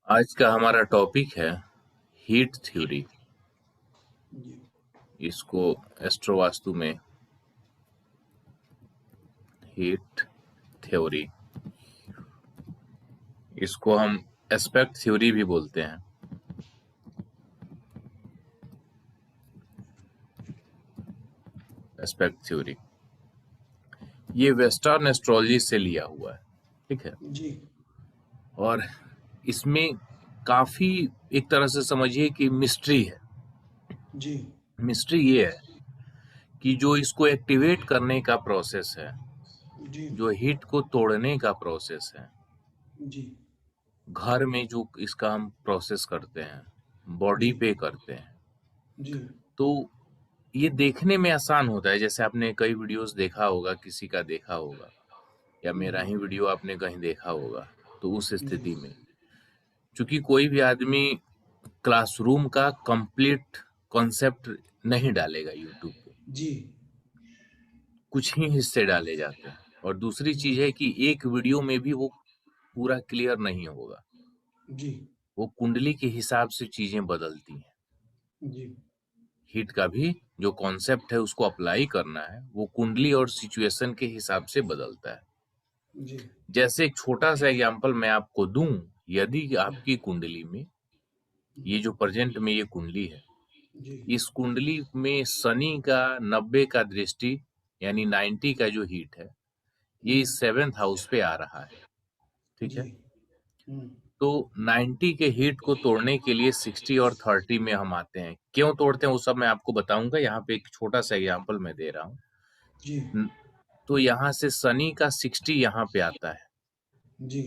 आज का हमारा टॉपिक है हीट थ्योरी। इसको एस्ट्रो वास्तु में हीट थ्योरी, इसको हम एस्पेक्ट थ्योरी भी बोलते हैं। एस्पेक्ट थ्योरी ये वेस्टर्न एस्ट्रोलॉजी से लिया हुआ है, ठीक है जी। और इसमें काफी एक तरह से समझिए कि मिस्ट्री है। जी। मिस्ट्री ये है कि जो इसको एक्टिवेट करने का प्रोसेस है, जी। जो हीट को तोड़ने का प्रोसेस है, जी। घर में जो इसका हम प्रोसेस करते हैं, बॉडी जी। पे करते हैं, जी। तो ये देखने में आसान होता है। जैसे आपने कई वीडियोस देखा होगा, किसी का देखा होगा या मेरा ही वीडियो आपने कहीं देखा होगा। तो उस जी। स्थिति में चूंकि कोई भी आदमी क्लासरूम का कंप्लीट कॉन्सेप्ट नहीं डालेगा यूट्यूब पे, जी। कुछ ही हिस्से डाले जाते हैं। और दूसरी चीज है कि एक वीडियो में भी वो पूरा क्लियर नहीं होगा, जी। वो कुंडली के हिसाब से चीजें बदलती हैं। जी। हीट का भी जो कॉन्सेप्ट है उसको अप्लाई करना है, वो कुंडली और सिचुएशन के हिसाब से बदलता है। जी। जैसे एक छोटा सा एग्जांपल मैं आपको दूं, यदि आपकी कुंडली में ये जो प्रेजेंट में ये कुंडली है, जी। इस कुंडली में शनि का 90 का दृष्टि यानी 90 का जो हीट है, ये 7th हाउस पे आ रहा है, ठीक जी। है। तो 90 के हीट को तोड़ने के लिए 60 और 30 में हम आते हैं। क्यों तोड़ते हैं वो सब मैं आपको बताऊंगा। यहाँ पे एक छोटा सा एग्जांपल मैं दे रहा हूँ। जी। तो यहाँ से शनि का 60 यहाँ पे आता है, जी।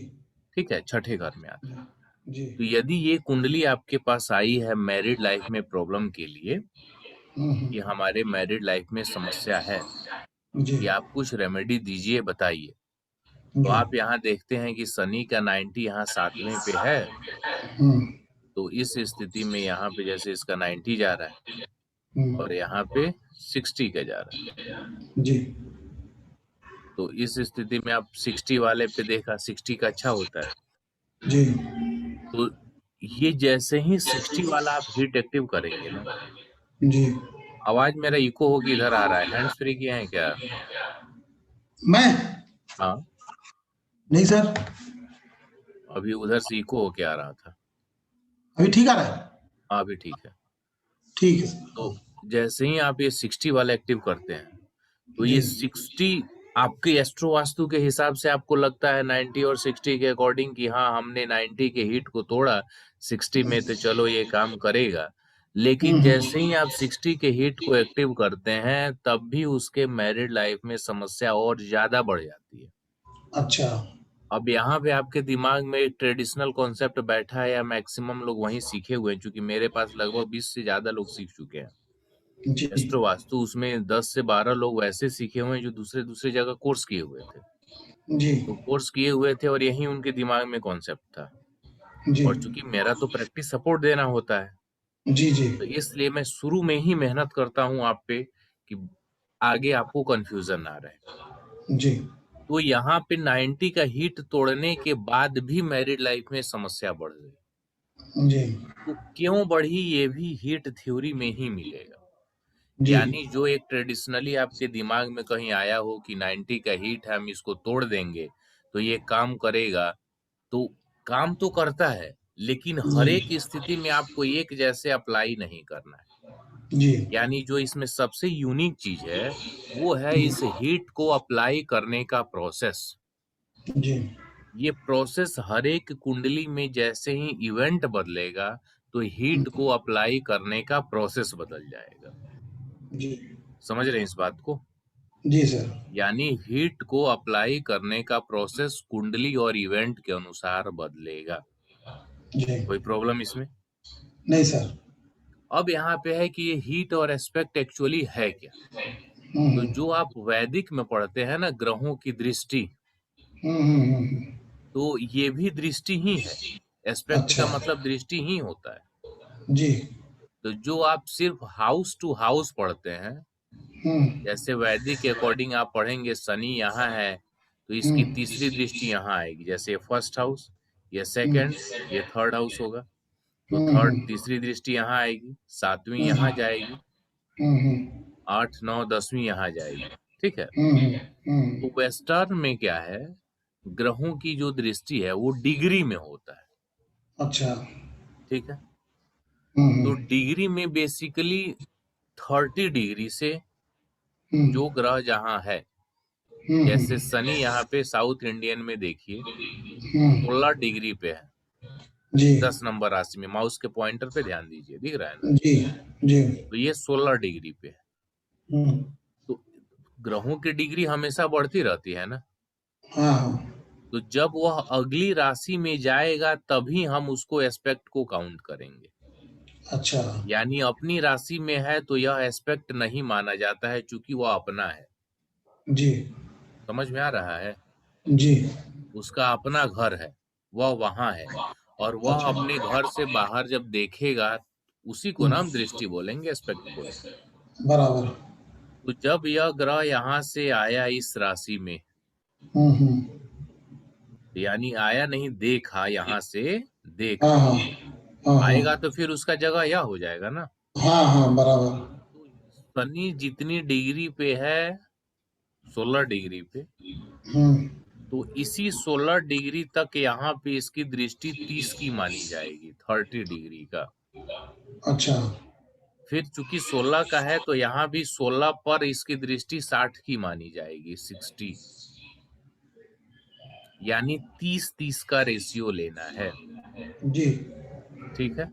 ठीक है, छठे घर में आता है। जी। तो यदि ये कुंडली आपके पास आई है मैरिड लाइफ में प्रॉब्लम के लिए, कि हमारे मैरिड लाइफ में समस्या है, जी। कि आप कुछ रेमेडी दीजिए, बताइए। तो जी। आप यहाँ देखते हैं कि शनि का 90 यहाँ 7वें पे है। तो इस स्थिति में यहाँ पे जैसे इसका 90 जा रहा है और यहाँ पे 60 का जा रहा है, जी। तो इस स्थिति में आप 60 वाले पे देखा, 60 का अच्छा होता है। जी। तो ये जैसे ही 60 वाला आप हीट एक्टिव करेंगे ना, जी। आवाज मेरा इको हो के इधर आ रहा है। हैंड्स फ्री किए हैं क्या? मैं हाँ, नहीं सर, अभी उधर से इको होके आ रहा था। अभी ठीक आ रहा है। हाँ, अभी ठीक है। ठीक है सर। तो जैसे ही आप ये 60 वाला एक्टिव करते हैं, तो जी। ये 60 आपके एस्ट्रो वास्तु के हिसाब से आपको लगता है 90 और 60 के अकॉर्डिंग कि हाँ हमने 90 के हीट को तोड़ा, 60 में तो चलो ये काम करेगा। लेकिन जैसे ही आप 60 के हीट को एक्टिव करते हैं, तब भी उसके मैरिड लाइफ में समस्या और ज्यादा बढ़ जाती है। अच्छा। अब यहाँ पे आपके दिमाग में एक ट्रेडिशनल कॉन्सेप्ट बैठा है, या मैक्सिमम लोग वहीं सीखे हुए हैं, क्योंकि मेरे पास लगभग 20 से ज्यादा लोग सीख चुके हैं जी। एस्ट्रो वास्तु। उसमें 10 से 12 लोग वैसे सीखे हुए हैं जो दूसरे दूसरे जगह कोर्स किए हुए थे। जी। तो कोर्स किए हुए थे और यही उनके दिमाग में कॉन्सेप्ट था। जी। और चूंकि मेरा तो प्रैक्टिस सपोर्ट देना होता है, जी। जी। तो इसलिए मैं शुरू में ही मेहनत करता हूँ आप पे कि आगे आपको कंफ्यूजन ना रहे। जी। तो यहाँ पे 90 का हीट तोड़ने के बाद भी मैरिड लाइफ में समस्या बढ़ गई। जी। तो क्यों बढ़ी, ये भी हीट थ्योरी में ही मिलेगा। जी। यानी जो एक ट्रेडिशनली आपके दिमाग में कहीं आया हो कि 90 का हीट है, हम इसको तोड़ देंगे तो ये काम करेगा, तो काम तो करता है, लेकिन हर जी। एक स्थिति में आपको एक जैसे अप्लाई नहीं करना है। जी। यानी जो इसमें सबसे यूनिक चीज है, वो है इस हीट को अप्लाई करने का प्रोसेस। जी। ये प्रोसेस हर एक कुंडली में जैसे ही इवेंट बदलेगा, तो हीट को अप्लाई करने का प्रोसेस बदल जाएगा। जी। समझ रहे हैं इस बात को? जी सर। यानी हीट को अप्लाई करने का प्रोसेस कुंडली और इवेंट के अनुसार बदलेगा। जी। कोई प्रॉब्लम इसमें? नहीं सर। अब यहाँ पे है कि ये हीट और एस्पेक्ट एक्चुअली है क्या। तो जो आप वैदिक में पढ़ते हैं ना, ग्रहों की दृष्टि, तो ये भी दृष्टि ही है। एस्पेक्ट अच्छा। का मतलब दृष्टि ही होता है। जी। तो जो आप सिर्फ हाउस टू हाउस पढ़ते हैं, जैसे वैदिक के अकॉर्डिंग आप पढ़ेंगे शनि यहाँ है तो इसकी तीसरी दृष्टि यहाँ आएगी, जैसे फर्स्ट हाउस, ये सेकंड, ये थर्ड हाउस होगा। तो हम्म, थर्ड, हम्म, तीसरी दृष्टि यहाँ आएगी, सातवीं हम्म, यहाँ जाएगी, हम्म, 8 9 10वीं यहाँ जाएगी। ठीक है। हम्म, तो वेस्टर्न में क्या है, ग्रहों की जो दृष्टि है वो डिग्री में होता है। अच्छा। ठीक है। हम्म, तो डिग्री में बेसिकली 30 डिग्री से हम्म, जो ग्रह जहां है, जैसे हम्म, शनि यहाँ पे साउथ इंडियन में देखिए हम्म, 16 डिग्री पे है, जी 10 नंबर राशि में। माउस के पॉइंटर पे ध्यान दीजिए, दिख रहा है ना। जी जी। तो ये 16 डिग्री पे है। हम्म, तो ग्रहों की डिग्री हमेशा बढ़ती रहती है ना। हाँ हाँ। तो जब वह अगली राशि में जाएगा तभी हम उसको एस्पेक्ट को काउंट करेंगे। अच्छा। यानी अपनी राशि में है तो यह एस्पेक्ट नहीं माना जाता है, चूंकि वह अपना है। जी समझ में आ रहा है। जी। उसका अपना घर है, वह वहां है, और वह अच्छा। अपने घर से बाहर जब देखेगा, उसी को हम्म, ना हम दृष्टि बोलेंगे, एस्पेक्ट बोलेंगे। बराबर। तो जब यह ग्रह यहाँ से आया इस राशि में, हम्म, यानी आया नहीं, देखा, यहाँ से हाँ देखा, हाँ हाँ आएगा हाँ तो फिर उसका जगह यह हो जाएगा ना। हाँ हाँ, बराबर। तो शनि जितनी डिग्री पे है, 16 डिग्री पे, हम्म, तो इसी 16 डिग्री तक यहाँ पे इसकी दृष्टि 30 की मानी जाएगी, 30 डिग्री का। अच्छा। फिर चूंकि 16 का है तो यहाँ भी 16 पर इसकी दृष्टि 60 की मानी जाएगी, 60। यानी 30-30 का रेशियो लेना है। जी ठीक है।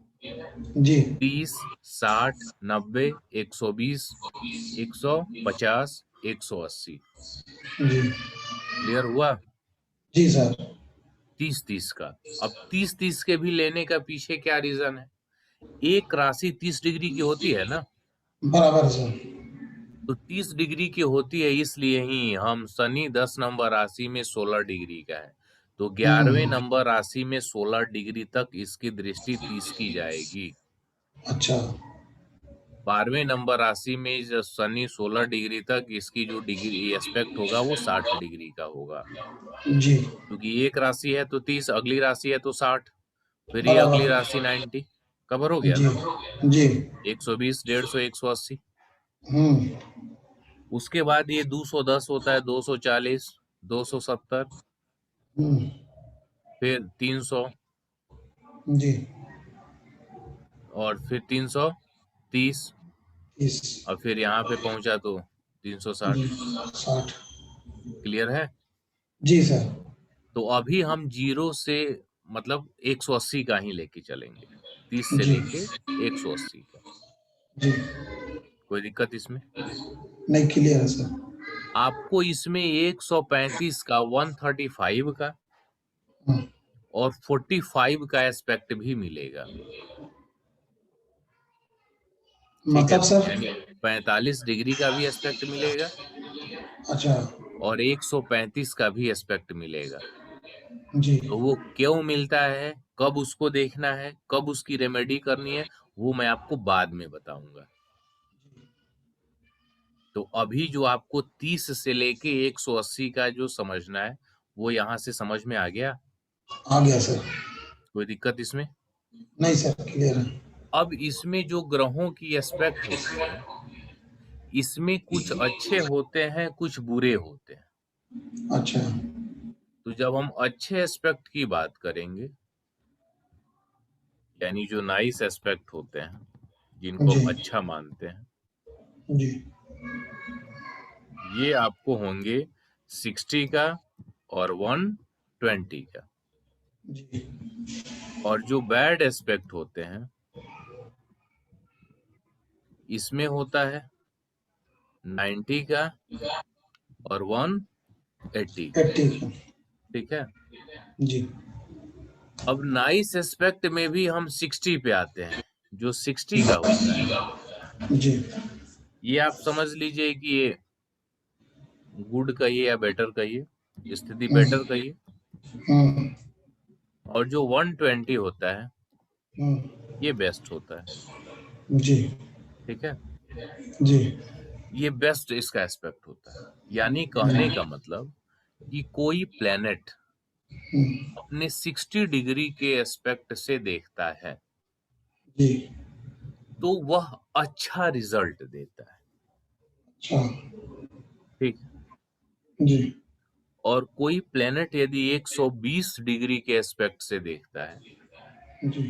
जी 30, 60, 90, 120, 150, 180। जी क्लियर हुआ। जी सर। 30-30 का। अब 30-30 के भी लेने का पीछे क्या रीजन है। एक राशि 30 डिग्री की होती है ना। बराबर सर। तो 30 डिग्री की होती है, इसलिए ही हम शनि 10 नंबर राशि में 16 डिग्री का है, तो 11वें हम्म, नंबर राशि में 16 डिग्री तक इसकी दृष्टि 30 की जाएगी। अच्छा। 12वें नंबर राशि में जो शनि 16 डिग्री तक इसकी जो डिग्री एस्पेक्ट होगा वो 60 डिग्री का होगा। जी क्योंकि एक राशि है तो 30, अगली राशि है तो 60, फिर ये अगली बराबर। राशि 90। कवर हो गया जी ना। जी। 120, 150, 180। हम्म, उसके बाद ये 210 होता है, 240, 270, हम्म, फिर 300, जी और फिर 330, इस। और फिर यहाँ पे पहुंचा तो जी 360। 60। क्लियर है। जी सर। तो अभी हम जीरो से, मतलब 180 का ही लेके चलेंगे, 30 से जी लेके 180 का। जी। कोई दिक्कत इसमें। नहीं, क्लियर है सर। आपको इसमें 135 का, 135 का हम्म, और 45 का एस्पेक्ट भी मिलेगा। ठीक है। मतलब सर। यानी 45 डिग्री का भी एस्पेक्ट मिलेगा अच्छा। और 135 का भी एस्पेक्ट मिलेगा। जी तो वो क्यों मिलता है, कब उसको देखना है, कब उसकी रेमेडी करनी है, वो मैं आपको बाद में बताऊंगा। तो अभी जो आपको 30 से लेके 180 का जो समझना है, वो यहाँ से समझ में आ गया। आ गया सर। कोई दिक्कत इसमें। नहीं सर, क्लियर है। अब इसमें जो ग्रहों की एस्पेक्ट होती है, इसमें कुछ अच्छे होते हैं, कुछ बुरे होते हैं। अच्छा। तो जब हम अच्छे एस्पेक्ट की बात करेंगे, यानी जो नाइस एस्पेक्ट होते हैं, जिनको जी हम अच्छा मानते हैं, जी ये आपको होंगे 60 का और 120 का। जी। और जो बैड एस्पेक्ट होते हैं, इसमें होता है 90 का और 180 का। 80 का। ठीक है। जी अब नाइस एस्पेक्ट में भी हम 60 पे आते हैं, जो 60 का होता है। जी। ये आप समझ लीजिए कि ये गुड कहिए या बेटर कहिए, स्थिति बेटर हम्म, कहिए। हम्म, और जो 120 होता है, हम्म, ये बेस्ट होता है। जी ठीक है। जी। ये बेस्ट इसका एस्पेक्ट होता है। यानी कहने हम्म, का मतलब कि कोई प्लेनेट अपने 60 डिग्री के एस्पेक्ट से देखता है जी। तो वह अच्छा रिजल्ट देता है। अच्छा। ठीक। जी। और कोई प्लेनेट यदि 120 डिग्री के एस्पेक्ट से देखता है जी।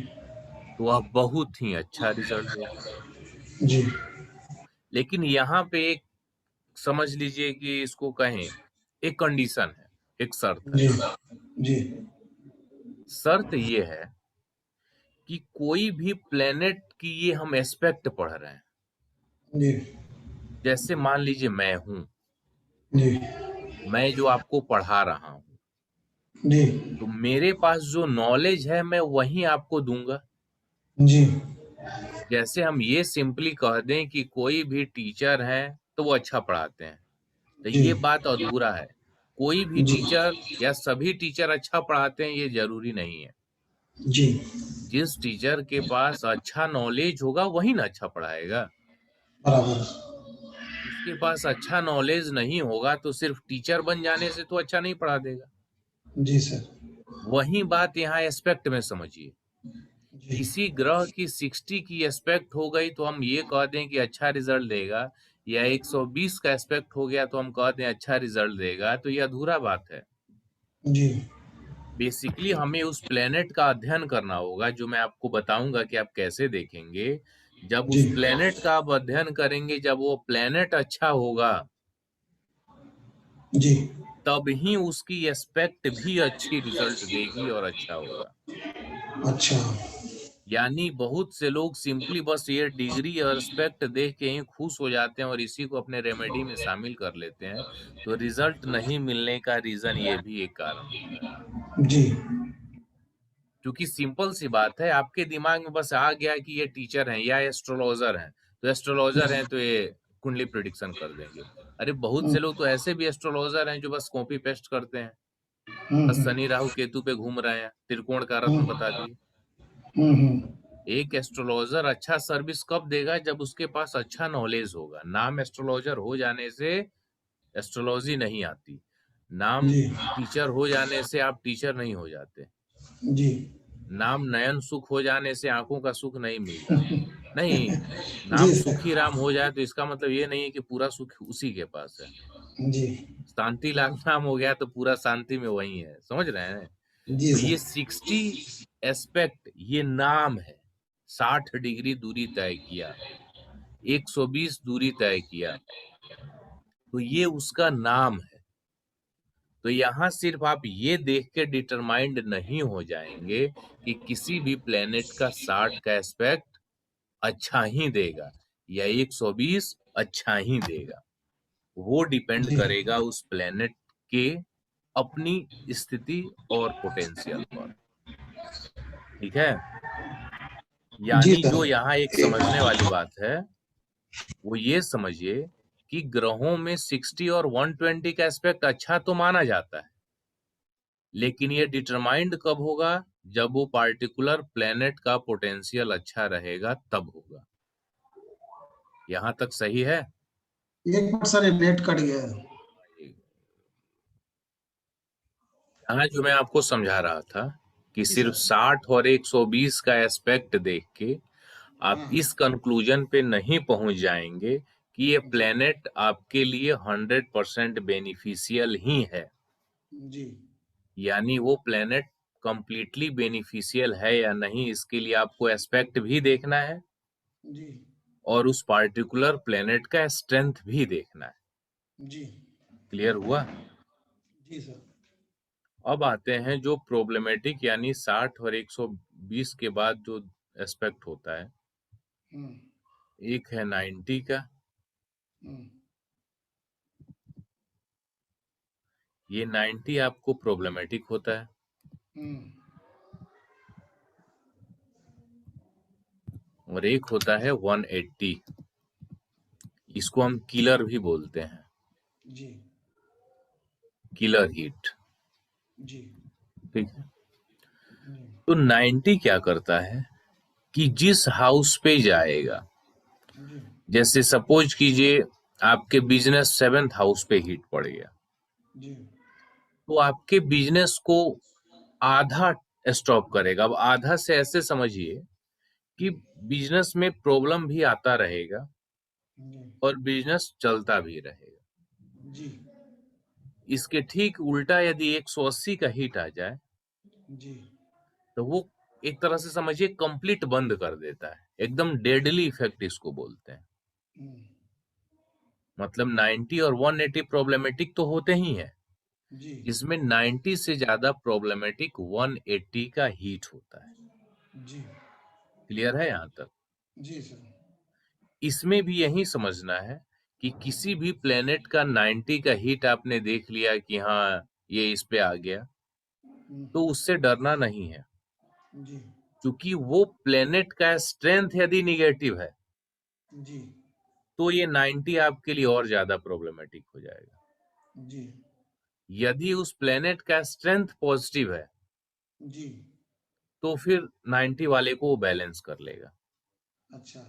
तो वह बहुत ही अच्छा रिजल्ट देगा। जी। लेकिन यहाँ पे एक समझ लीजिए कि इसको कहें, एक कंडीशन है, एक शर्त है। जी। जी। शर्त ये है कि कोई भी प्लेनेट की ये हम एस्पेक्ट पढ़ रहे हैं, जी। जैसे मान लीजिए मैं हूं, जी। मैं जो आपको पढ़ा रहा हूं, जी। तो मेरे पास जो नॉलेज है मैं वही आपको दूंगा। जी। जैसे हम ये सिंपली कह दें कि कोई भी टीचर है तो वो अच्छा पढ़ाते हैं, तो जी। ये बात अधूरा है। कोई भी जी। टीचर या सभी टीचर अच्छा पढ़ाते हैं ये जरूरी नहीं है। जी। जिस टीचर के पास अच्छा नॉलेज होगा वही ना अच्छा पढ़ाएगा। बराबर। जिसके पास अच्छा नॉलेज नहीं होगा तो सिर्फ टीचर बन जाने से तो अच्छा नहीं पढ़ा देगा। जी सर। वही बात यहाँ एस्पेक्ट में समझिए। जी। किसी ग्रह की 60 की एस्पेक्ट हो गई तो हम ये कह दें कि अच्छा रिजल्ट देगा, या 120 का एस्पेक्ट हो गया तो हम कह दें अच्छा रिजल्ट देगा, तो ये अधूरा बात है। जी। बेसिकली हमें उस प्लेनेट का अध्ययन करना होगा, जो मैं आपको बताऊंगा कि आप कैसे देखेंगे। जब जी। उस प्लेनेट का आप अध्ययन करेंगे, जब वो प्लेनेट अच्छा होगा जी। तब ही उसकी एस्पेक्ट भी अच्छी रिजल्ट देगी और अच्छा होगा। अच्छा। यानी बहुत से लोग सिंपली बस ये डिग्री और एस्पेक्ट देख के ही खुश हो जाते हैं और इसी को अपने रेमेडी में शामिल कर लेते हैं, तो रिजल्ट नहीं मिलने का रीजन ये भी एक कारण होता है। जी। क्योंकि सिंपल सी बात है, आपके दिमाग में बस आ गया कि ये टीचर हैं या एस्ट्रोलॉजर हैं, तो एस्ट्रोलॉजर हैं तो ये कुंडली प्रिडिक्शन कर देंगे। अरे बहुत से लोग तो ऐसे भी एस्ट्रोलॉजर हैं जो बस कॉपी पेस्ट करते हैं, बस शनि राहु केतु पे घूम रहे हैं, त्रिकोण का रत्न बता दिए। एक एस्ट्रोलॉजर अच्छा सर्विस कब देगा? जब उसके पास अच्छा नॉलेज होगा। नाम एस्ट्रोलॉजर हो जाने से एस्ट्रोलॉजी नहीं आती, नाम जी। टीचर हो जाने से आप टीचर नहीं हो जाते, जी। नाम नयन सुख हो जाने से आंखों का सुख नहीं मिलता। नहीं, जी नाम सर। सुखी राम हो जाए तो इसका मतलब ये नहीं है कि पूरा सुख उसी के पास है। जी। शांति लाल नाम हो गया तो पूरा शांति में वही है, समझ रहे हैं? जी तो सर। ये 60 एस्पेक्ट ये नाम है। 60 डिग्री दूरी तय किया, 120 दूरी तय किया, तो ये उसका नाम है। तो यहाँ सिर्फ आप ये देख के डिटरमाइंड नहीं हो जाएंगे कि किसी भी प्लेनेट का 60 का एस्पेक्ट अच्छा ही देगा या 120 अच्छा ही देगा। वो डिपेंड जी। करेगा उस प्लेनेट के अपनी स्थिति और पोटेंशियल पर। ठीक है? जी यानी जो सर। यहाँ एक समझने वाली बात है वो ये समझिए कि ग्रहों में 60 और 120 का एस्पेक्ट अच्छा तो माना जाता है, लेकिन ये डिटरमाइंड कब होगा? जब वो पार्टिकुलर प्लेनेट का पोटेंशियल अच्छा रहेगा तब होगा। यहाँ तक सही है? एक मिनट सर, ये नेट कट गया है। यहाँ जो मैं आपको समझा रहा था कि जी सिर्फ सर। 60 और 120 का एस्पेक्ट देख के आप हाँ। इस कंक्लूजन पे नहीं पहुंच जाएंगे कि ये जी। प्लेनेट आपके लिए 100% बेनिफिशियल ही है। जी। यानी वो प्लेनेट कंप्लीटली बेनिफिशियल है या नहीं, इसके लिए आपको एस्पेक्ट भी देखना है जी। और उस पार्टिकुलर प्लेनेट का स्ट्रेंथ भी देखना है। जी। क्लियर हुआ? जी सर। अब आते हैं जो प्रॉब्लमेटिक, यानी 60 और 120 के बाद जो एस्पेक्ट होता है। हम्म। एक है 90 का, हम्म। ये 90 आपको प्रॉब्लमेटिक होता है। हम्म। और एक होता है 180, इसको हम किलर भी बोलते हैं, जी। Killer heat. जी। ठीक है? जी। तो 90 क्या करता है कि जिस हाउस पे जाएगा, जी। जैसे सपोज कीजिए आपके बिजनेस 7th हाउस पे हीट पड़ गया, जी। तो आपके बिजनेस को आधा स्टॉप करेगा। अब आधा से ऐसे समझिए कि बिजनेस में प्रॉब्लम भी आता रहेगा जी और बिजनेस चलता भी रहेगा। जी इसके ठीक उल्टा यदि 180 का हिट आ जाए जी तो वो एक तरह से समझिए कंप्लीट बंद कर देता है, एकदम डेडली इफेक्ट इसको बोलते हैं। हम्म, मतलब 90 और 180 प्रॉब्लमेटिक तो होते ही हैं, जी इसमें 90 से ज्यादा प्रॉब्लमेटिक 180 का हीट होता है। जी क्लियर है यहाँ तक? जी सर। इसमें भी यही समझना है कि किसी भी प्लेनेट का 90 का हीट आपने देख लिया कि हाँ ये इस पे आ गया, तो उससे डरना नहीं है, जी क्योंकि वो प्लेनेट का स्ट्रेंथ यदि निगेटिव है जी तो ये 90 आपके लिए और ज्यादा प्रॉब्लमेटिक हो जाएगा। जी यदि उस प्लेनेट का स्ट्रेंथ पॉजिटिव है जी तो फिर 90 वाले को वो बैलेंस कर लेगा। अच्छा।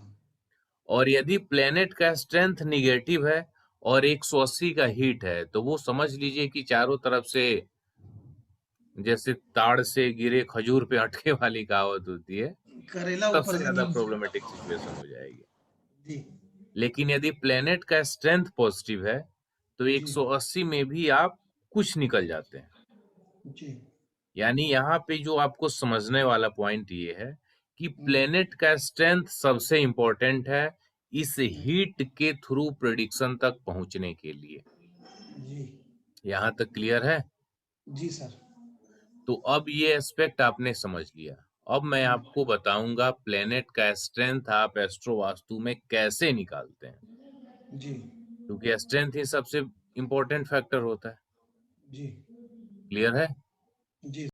और यदि प्लेनेट का स्ट्रेंथ निगेटिव है और 180 का हीट है तो वो समझ लीजिए कि चारों तरफ से जैसे ताड़ से गिरे खजूर पे अटके वाली कहावत होती है, करेला ऊपर सबसे से ज्यादा नीचे। प्रॉब्लमेटिक सिचुएशन हो जाएगी। जी लेकिन यदि प्लेनेट का स्ट्रेंथ पॉजिटिव है तो जी 180 में भी आप कुछ निकल जाते हैं। जी यानी यहाँ पे जो आपको समझने वाला पॉइंट ये है कि हम्म, प्लेनेट का स्ट्रेंथ सबसे इंपॉर्टेंट है इस हम्म, हीट के थ्रू प्रेडिक्शन तक पहुंचने के लिए। जी यहाँ तक क्लियर है? जी सर। तो अब ये एस्पेक्ट आपने समझ लिया। अब मैं हम्म, आपको बताऊंगा प्लेनेट का स्ट्रेंथ आप एस्ट्रो वास्तु में कैसे निकालते हैं, जी क्योंकि स्ट्रेंथ ही सबसे इंपॉर्टेंट फैक्टर होता है। जी क्लियर है? जी